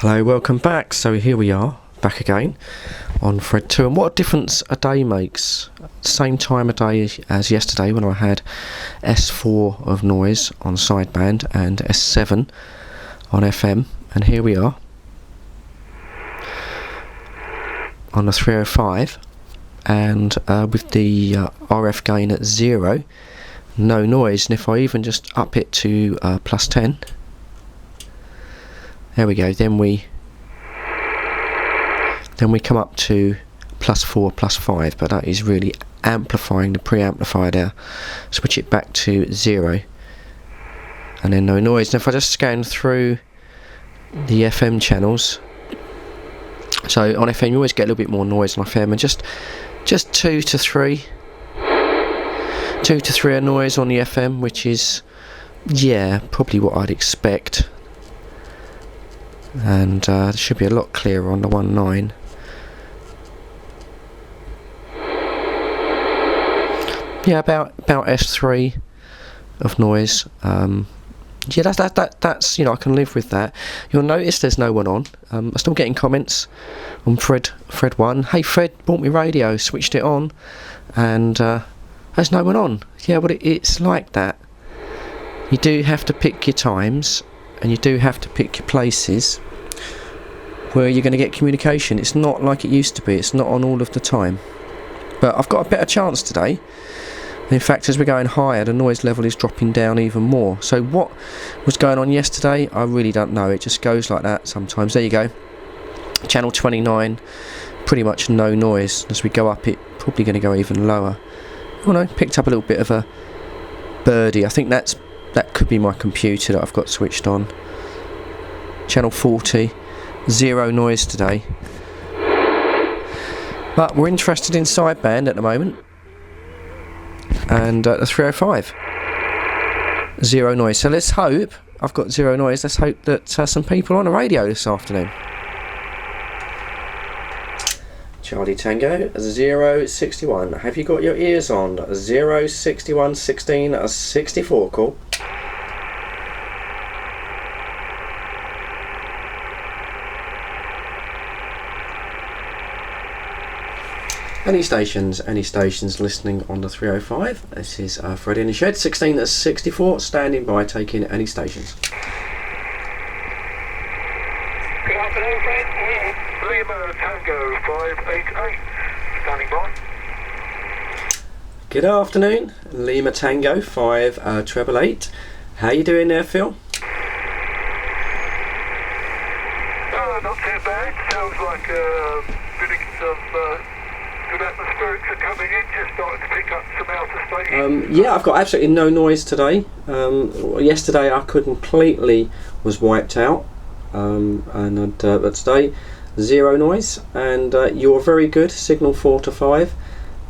Hello, welcome back. So here we are, back again on Thread 2, and what a difference a day makes. Same time of day as yesterday when I had S4 of noise on sideband and S7 on FM, and here we are on the 305 and with the RF gain at 0, no noise. And if I even just up it to plus 10, there we go, then we come up to plus 4, plus 5, but that is really amplifying the preamplifier there. Switch it back to 0 and then no noise. And if I just scan through the FM channels, so on FM you always get a little bit more noise on FM, and just 2 to 3 of noise on the FM, which is, yeah, probably what I'd expect. And it should be a lot clearer on the 1.9. Yeah, about S3 of noise. Yeah, that's, you know, I can live with that. You'll notice there's no one on. I'm still getting comments on Fred 1. Hey Fred, bought me radio, switched it on, and there's no one on. Yeah, but it's like that. You do have to pick your times, and you do have to pick your places where you're going to get communication. It's not like it used to be. It's not on all of the time. But I've got a better chance today. In fact, as we're going higher, the noise level is dropping down even more. So what was going on yesterday, I really don't know. It just goes like that sometimes. There you go. Channel 29, pretty much no noise. As we go up, it probably going to go even lower. Oh no, picked up a little bit of a birdie. I think that could be my computer that I've got switched on. Channel 40, 0 noise today. But we're interested in sideband at the moment. And the 305, 0 noise. So let's hope, I've got 0 noise, let's hope that some people are on the radio this afternoon. Charlie Tango, 061. Have you got your ears on? 061 16 64, cool. Any stations listening on the 305. This is Fred in the Shed, 16 64, standing by, taking any stations. Good afternoon, Fred. Lima Tango 588, standing by. Good afternoon, Lima Tango 588. How you doing there, Phil? Not too bad. Sounds like getting some good atmospherics are coming in, just starting to pick up some outer stations. Yeah, I've got absolutely no noise today. Yesterday I completely was wiped out, but today 0 noise, and you're very good, signal 4 to 5,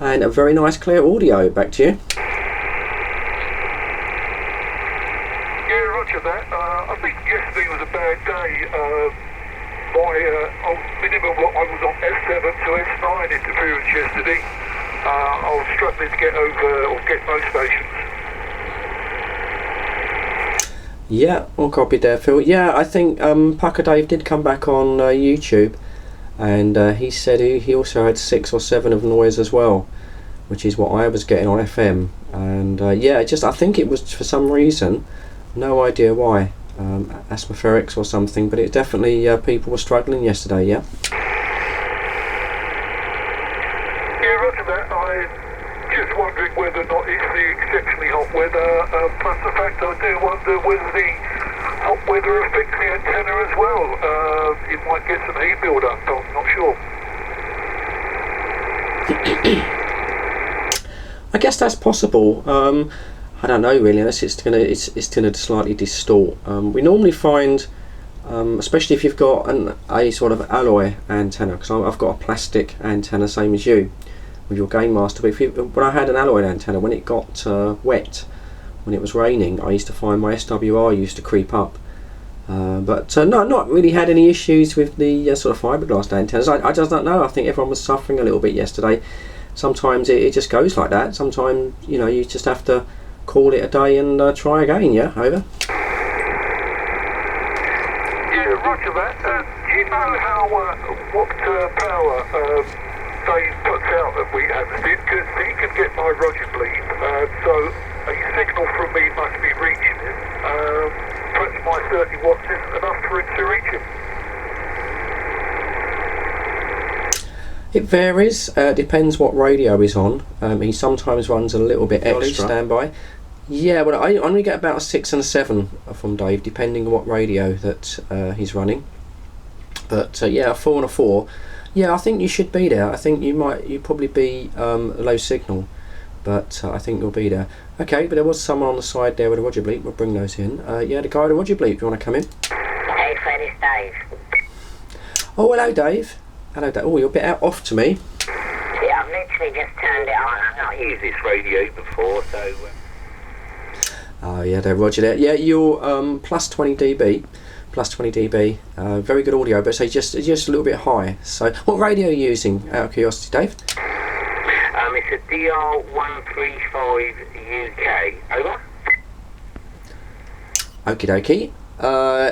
and a very nice clear audio. Back to you. Yeah, roger that. I think yesterday was a bad day. Minimum, I was on S7 to S9 interference yesterday. I was struggling to get over or get most stations. Yeah, all copied there, Phil. Yeah, I think Pucker Dave did come back on YouTube, and he said he also had 6 or 7 of noise as well, which is what I was getting on FM. And yeah, I think it was for some reason, no idea why. Atmospherics or something, but it definitely people were struggling yesterday. Yeah, roger that. I'm just wondering whether or not it's the exceptionally hot weather, plus the fact I do wonder whether the hot weather affects the antenna as well. It might get some heat build up, I'm not sure. I guess that's possible. I don't know really, unless it's gonna slightly distort. We normally find, especially if you've got a sort of alloy antenna, because I've got a plastic antenna, same as you with your Gain Master. But when I had an alloy antenna, when it got wet, when it was raining, I used to find my SWR used to creep up. But no, not really had any issues with the sort of fiberglass antennas. I just don't know. I think everyone was suffering a little bit yesterday. Sometimes it just goes like that. Sometimes, you know, you just have to call it a day and try again. Yeah, over. Yeah, roger that. what power Dave puts out at Wheat Hampstead, because he can get my Roger bleed, so a signal from me must be reaching him. Perhaps my 30 watts isn't enough for it to reach him. It varies, depends what radio he's on. He sometimes runs a little bit extra. Standby. Yeah, well, I only get about a 6 and a 7 from Dave, depending on what radio that he's running. But yeah, a 4 and a 4. Yeah, I think you should be there. I think you probably be low signal, but I think you'll be there. Okay, but there was someone on the side there with a Roger bleep. We'll bring those in. Yeah, the guy with a Roger bleep. Do you want to come in? Hey Fred, it's Dave. Oh, hello, Dave. Hello, Dave. Oh, you're a bit off to me. Yeah, I've literally just turned it on. I've not used this radio before, so... Oh, yeah, there, Roger there. Yeah, you're plus 20 dB. Plus 20 dB. Very good audio, but say just a little bit high. So, what radio are you using, out of curiosity, Dave? It's a DR135 UK. Over? Okie dokie.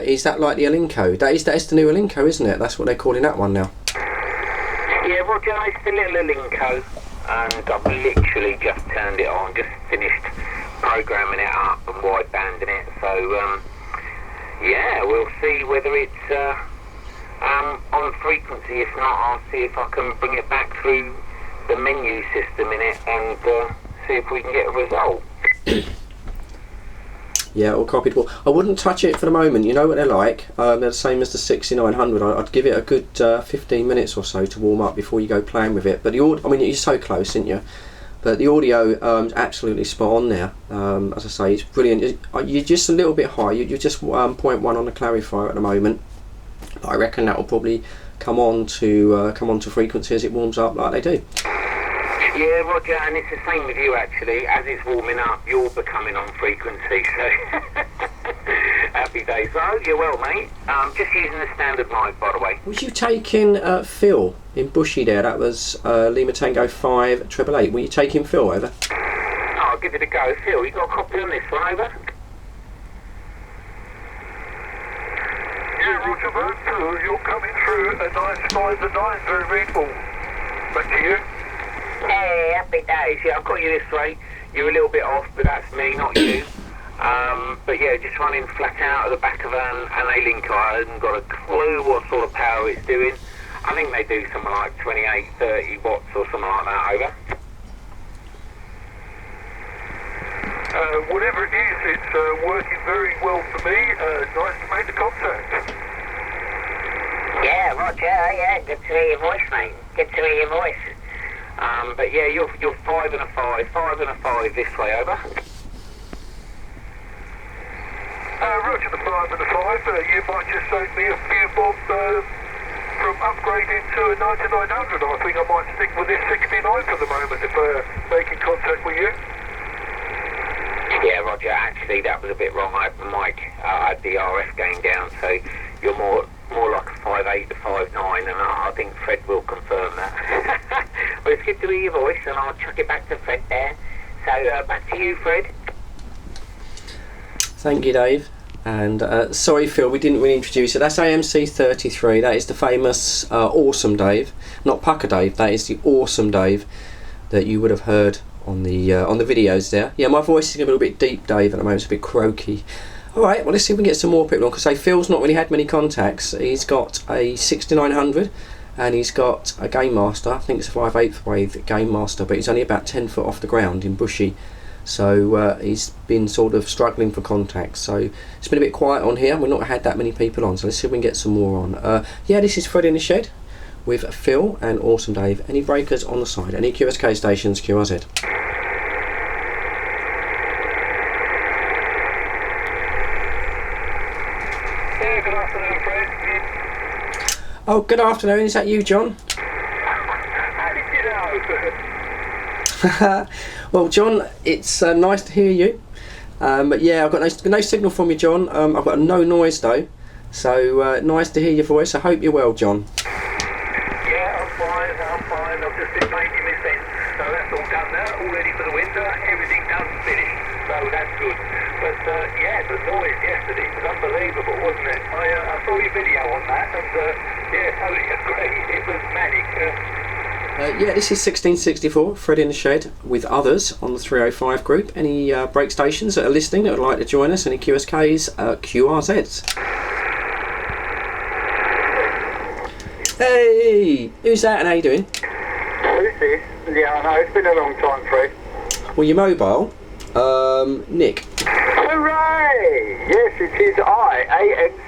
Is that like the Alinco? That is the new Alinco, isn't it? That's what they're calling that one now. Yeah, Roger, it's the little Alinco, and I've literally just turned it on, just finished programming it up and widebanding it, so yeah, we'll see whether it's on frequency. If not, I'll see if I can bring it back through the menu system in it and see if we can get a result. Yeah, all copied. Well, I wouldn't touch it for the moment. You know what they're like. They're the same as the 6900. I'd give it a good 15 minutes or so to warm up before you go playing with it. But the audio, I mean, you're so close, aren't you? But the audio is absolutely spot on there. As I say, it's brilliant. You're just a little bit high. You're just 0.1 on the clarifier at the moment. But I reckon that will probably come on to frequency as it warms up, like they do. Yeah, Roger, and it's the same with you actually. As it's warming up, you're becoming on frequency, so happy days. So, you're well, mate. Just using the standard mic, by the way. Was you taking Phil in Bushy there? That was Lima Tango 5888. Were you taking Phil over? Oh, I'll give it a go. Phil, you got a copy on this one, over? Yeah, Roger, that. You're coming through a nice 5 to 9, very readable. Back to you. Hey, happy days. Yeah, I've got you this way. You're a little bit off, but that's me, not you. But yeah, just running flat out at the back of an Alinco. I haven't got a clue what sort of power it's doing. I think they do something like 28, 30 watts or something like that, over. Whatever it is, it's working very well for me. Nice to make the contact. Yeah, Roger, yeah, good to hear your voice, mate. Good to hear your voice. But yeah, you're 5 and a 5 this way, over. Roger the 5 and the 5. You might just save me a few bob from upgrading to a 9900. I think I might stick with this 69 for the moment if making contact with you. Yeah, Roger, actually that was a bit wrong. I had the mic, I had the RF gain down, so you're more like a 5.8 to 5.9, and I think Fred will confirm that. Well, it's good to hear your voice, and I'll chuck it back to Fred there. So, back to you, Fred. Thank you, Dave. And sorry, Phil, we didn't really introduce it. That's AMC33. That is the famous Awesome Dave. Not Pucker Dave, that is the Awesome Dave that you would have heard on the videos there. Yeah, my voice is a little bit deep, Dave, at the moment. It's a bit croaky. Alright, well, let's see if we can get some more people on, because say Phil's not really had many contacts. He's got a 6900 and he's got a Game Master. I think it's a 5/8 wave Game Master, but he's only about 10 foot off the ground in Bushy, so he's been sort of struggling for contacts. So it's been a bit quiet on here. We've not had that many people on, so let's see if we can get some more on. Yeah, this is Fred in the Shed with Phil and Awesome Dave. Any breakers on the side? Any QSK stations? QRZ. Oh, good afternoon. Is that you, John? How did you know? Well, John, it's nice to hear you. But yeah, I've got no signal from you, John. I've got no noise though. So nice to hear your voice. I hope you're well, John. Yeah, I'm fine. I've just been painting this end, so that's all done now. All ready for the winter. Everything done and finished, so that's good. But yeah, the noise yesterday was unbelievable, wasn't it? I saw your video on that, and yeah, totally agree. Yeah, this is 1664, Fred in the Shed, with others on the 305 group. Any brake stations that are listening that would like to join us, any QSKs, QRZs. Hey, who's that and how you doing? Who's this? Yeah, I know, it's been a long time, Fred. Well, your mobile, Nick. Hooray! Yes, it is I,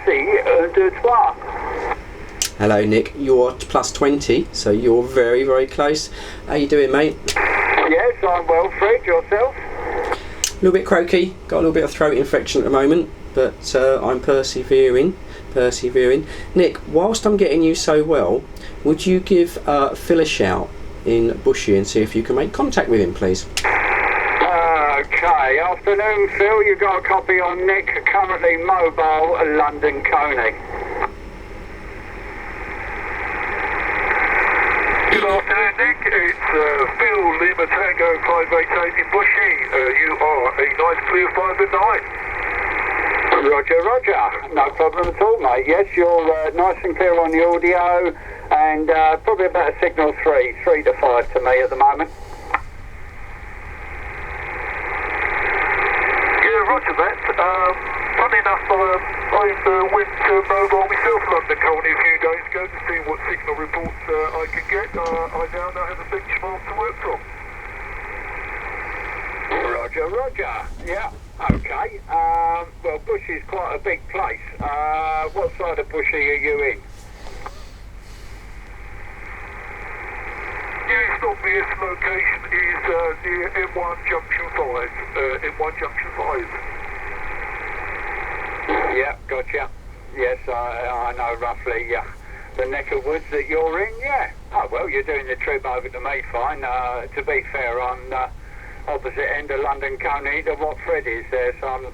ANC de Trois. Hello, Nick. You're plus 20, so you're very, very close. How you doing, mate? Yes, I'm well, Fred. Yourself? A little bit croaky, got a little bit of throat infection at the moment, but I'm persevering. Nick, whilst I'm getting you so well, would you give Phil a shout in Bushy and see if you can make contact with him, please? Okay, afternoon, Phil. You got a copy on Nick, currently mobile, London Coney. Good afternoon, Nick. It's Phil Lima Tango 5888 in Bushy. You are a nice clear 5 and 9. Roger. No problem at all, mate. Yes, you're nice and clear on the audio, and probably about a signal 3 to 5 to me at the moment. Yeah, roger that. Funny enough, I went mobile myself London Coney a few days ago to see what signal reports I could get. I now have a benchmark to work from. Roger. Yeah, okay. Well, Bushy's quite a big place. What side of Bushy are you in? Nearest obvious location is near M1 Junction 5. M1 Junction 5. Yeah, gotcha. Yes, I know roughly the neck of woods that you're in, yeah. Oh, well, you're doing the trip over to me fine. To be fair, on opposite end of London Coney to what Fred is there, so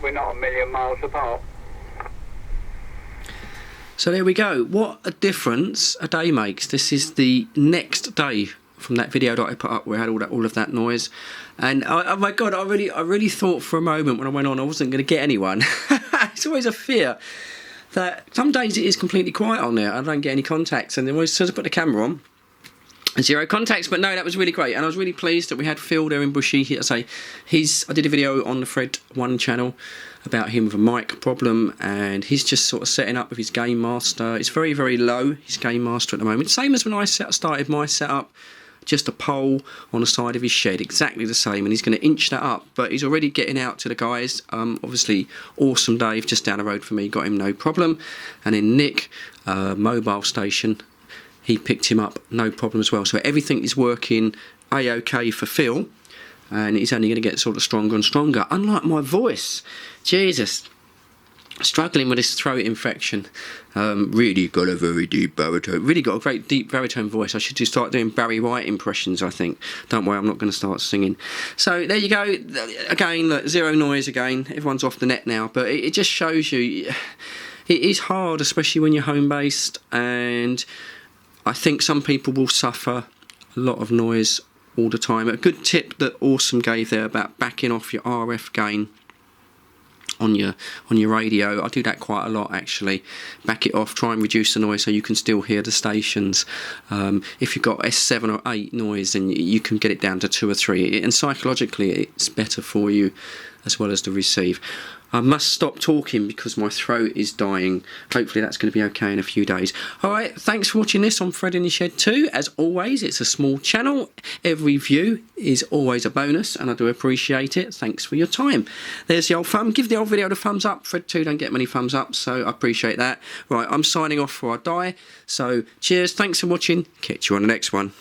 we're not a million miles apart. So there we go. What a difference a day makes. This is the next day from that video that I put up where I had all of that noise, and oh my god, I really thought for a moment when I went on I wasn't going to get anyone. It's always a fear that some days it is completely quiet on there. I don't get any contacts, and then always as I put the camera on, 0 contacts. But no, that was really great, and I was really pleased that we had Phil there in Bushy. I did a video on the Fred 1 channel about him with a mic problem, and he's just sort of setting up with his Game Master. It's very, very low, his Game Master at the moment. Same as when I started my setup, just a pole on the side of his shed, exactly the same, and he's going to inch that up, but he's already getting out to the guys. Obviously, Awesome Dave, just down the road from me, got him no problem, and then Nick, mobile station, he picked him up no problem as well. So everything is working a-okay for Phil, and it's only going to get sort of stronger and stronger. Unlike my voice, Jesus, struggling with this throat infection. Really got a very deep baritone. Really got a great deep baritone voice. I should just start doing Barry White impressions, I think. Don't worry, I'm not going to start singing. So there you go. Again, look, 0 noise again. Everyone's off the net now, but it just shows you it is hard, especially when you're home-based, and I think some people will suffer a lot of noise all the time. A good tip that Awesome gave there about backing off your RF gain on your radio. I do that quite a lot, actually. Back it off, try and reduce the noise so you can still hear the stations. If you've got S7 or 8 noise, then you can get it down to 2 or 3, and psychologically it's better for you as well as the receive. I must stop talking because my throat is dying. Hopefully that's going to be okay in a few days. Alright, thanks for watching this on Fred in the Shed 2. As always, it's a small channel. Every view is always a bonus, and I do appreciate it. Thanks for your time. There's the old thumb. Give the old video the thumbs up. Fred 2 don't get many thumbs up, so I appreciate that. Right, I'm signing off before I die. So cheers, thanks for watching. Catch you on the next one.